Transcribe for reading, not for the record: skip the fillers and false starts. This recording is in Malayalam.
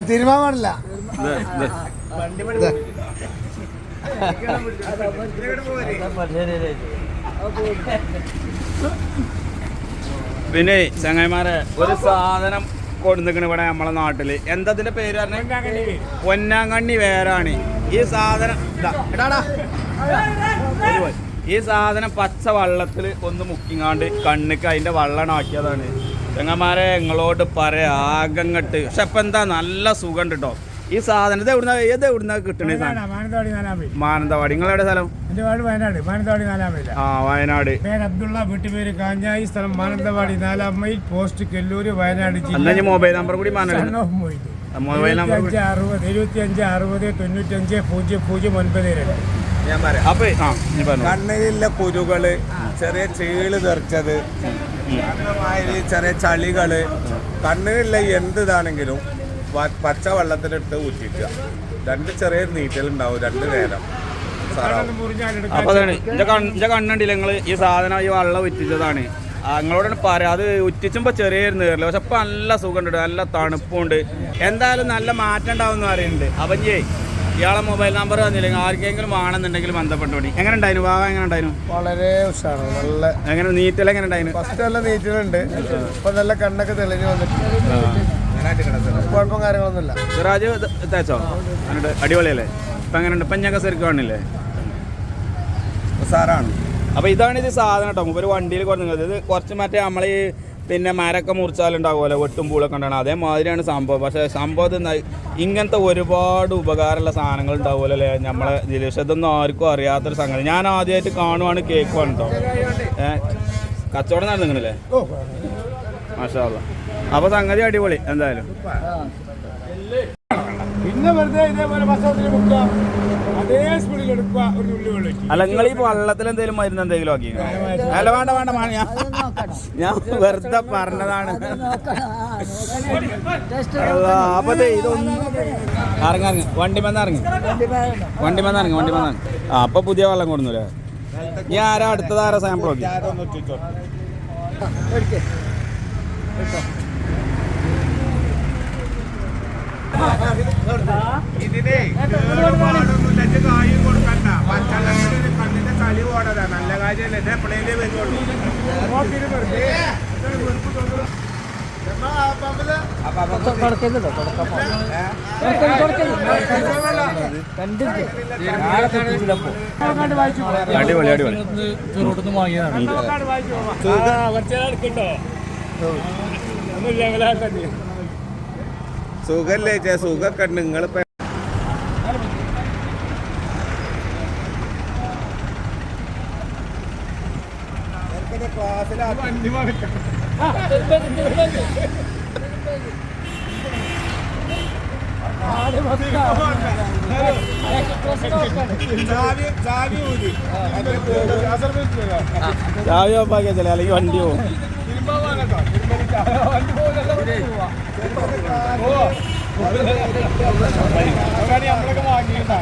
തീരുമാനം പാടില്ല. പിന്നെ ചങ്ങായിമാരെ ഒരു സാധനം കൊടുത്തിക്കണ ഇവിടെ നമ്മളെ നാട്ടില് എന്തതിന്റെ പേര് പറഞ്ഞ പൊന്നാങ്കണ്ണി വേരാണ് ഈ സാധനം. ഈ സാധനം പച്ച വള്ളത്തിൽ ഒന്ന് മുക്കിങ്ങാണ്ട് കണ്ണിക്ക് അതിന്റെ വള്ളണാക്കിയതാണ്. ചങ്ങന്മാരെ നിങ്ങളോട് പറയാ ആകങ്ങട്ട്. പക്ഷെ ഇപ്പൊ എന്താ നല്ല സുഖം ഉണ്ട് കേട്ടോ ഈ സാധനം. ഇത് എവിടുന്ന കിട്ടണ മാനന്തവാടി. നിങ്ങളെവിടെ സ്ഥലം? വയനാട്. അബ്ദുള്ള, വീട്ടുപേര് കാഞ്ഞായി, സ്ഥലം മാനന്തവാടി, 4-ാം മൈൽ, പോസ്റ്റ് കെല്ലൂര്, വയനാട് ജില്ല. മൊബൈൽ നമ്പർ കൂടി മൊബൈൽ നമ്പർ 7560950092. ഞാൻ പറയാം. കണ്ണിലുള്ള കുരുകള്, ചെറിയ ചീള് തെറിച്ചത്, ചെറിയ ചളികള്, കണ്ണിലുള്ള എന്തിതാണെങ്കിലും പച്ച വെള്ളത്തിലിട്ട് ഊറ്റിക്കുക. 2 ചെറിയ നീറ്റലുണ്ടാവും 2 നേരം. അപ്പൊ എന്റെ കണ്ണുണ്ടില്ല നിങ്ങള് ഈ സാധനം ഈ വെള്ളം ഉറ്റിച്ചതാണ്. നിങ്ങളോട് പറയാം അത് ഉറ്റിച്ചുമ്പോ ചെറിയൊരു നേരില്ല. പക്ഷെ ഇപ്പൊ നല്ല സുഖമുണ്ട്, നല്ല തണുപ്പുണ്ട്. എന്തായാലും നല്ല മാറ്റം ഉണ്ടാവും എന്ന് പറയുന്നുണ്ട്. അപ്പം ഇയാളെ മൊബൈൽ നമ്പർ തന്നില്ലെങ്കിൽ ആർക്കെങ്കിലും വേണമെന്നുണ്ടെങ്കിൽ ബന്ധപ്പെട്ടോടി. എങ്ങനെ ഉണ്ടായിരുന്നു ഭാഗം? എങ്ങനെ ഉണ്ടായിരുന്നു? വളരെ ഉഷാറാണ്. നല്ല എങ്ങനെ നീറ്റൽ എങ്ങനെ ഉണ്ടായിരുന്നു? ഫസ്റ്റ് നല്ല നീറ്റലുണ്ട്. ഇപ്പൊ നല്ല കണ്ണൊക്കെ തെളിഞ്ഞ് വന്നിട്ടുണ്ട്. കുഴപ്പം കാര്യങ്ങളൊന്നുമില്ല. സിറാജ് തേച്ചോ? എന്നിട്ട് അടിപൊളിയല്ലേ? ഇപ്പൊ എങ്ങനെയുണ്ട്? ഇപ്പൊ ഞങ്ങൾക്ക് ശരിക്കും കാണില്ലേ? ഉഷാറാണ്. അപ്പൊ ഇതാണ് ഇത് സാധനം കേട്ടോ. ഒരു വണ്ടിയിൽ കുറഞ്ഞത് ഇത് കുറച്ച് മറ്റേ നമ്മൾ ഈ പിന്നെ മരമൊക്കെ മുറിച്ചാലുണ്ടാവുമല്ലോ, വെട്ടും പൂളൊക്കെ ഉണ്ടാണ് അതേമാതിരിയാണ് സംഭവം. പക്ഷേ സംഭവം ഇങ്ങനത്തെ ഒരുപാട് ഉപകാരമുള്ള സാധനങ്ങൾ ഉണ്ടാവുമല്ലോ അല്ലേ നമ്മളെ ഇതിൽ. പക്ഷെ ഇതൊന്നും ആർക്കും അറിയാത്തൊരു സംഗതി. ഞാൻ ആദ്യമായിട്ട് കാണുവാണ്, കേൾക്കുവാണ് കേട്ടോ. കച്ചവടം നടന്നിങ്ങനല്ലേ? മാഷാ അല്ലാ. അപ്പൊ സംഗതി അടിപൊളി എന്തായാലും. പിന്നെ വെറുതെ ഇതേപോലെ ഭക്ഷണത്തിൽ മുക്കുക, അതേ സ്പീഡിൽ എടുക്കുക, ഒരു തുള്ളി വെള്ളം. അല്ല നിങ്ങൾ ഈ വെള്ളത്തിൽ എന്തെങ്കിലും മരുന്ന് എന്തെങ്കിലും ആക്കി? അല്ല വേണ്ട ഞാൻ വെറുതെ പറഞ്ഞതാണ്. അപ്പൊ ഇതൊന്നും ഇറങ്ങി വണ്ടിമെന്ന് ഇറങ്ങി. ആ അപ്പൊ പുതിയ വെള്ളം കൊടുന്നൂല്ലേ? ഞാൻ ആരാ അടുത്തതാരാ സാമ്പിൾ നോക്കി? ഇതിനെ കായും കൊടുക്കണ്ട. പച്ചവെള്ളത്തിൽ കണ്ണിന്റെ കളി പോണതാ. നല്ല കാര്യമല്ലേ? ഇത് എപ്പോഴേലേ വരുള്ളൂ. അടിപൊളി അടിപൊളി. സുഖല്ലേ? സുഖമൊക്കെ ഉണ്ട്. നിങ്ങളിപ്പോ ചാവി ഓഫാക്കിയാ ചില അല്ലെങ്കിൽ വണ്ടി പോകും. നമ്മളൊക്കെ വാങ്ങിയിട്ടാ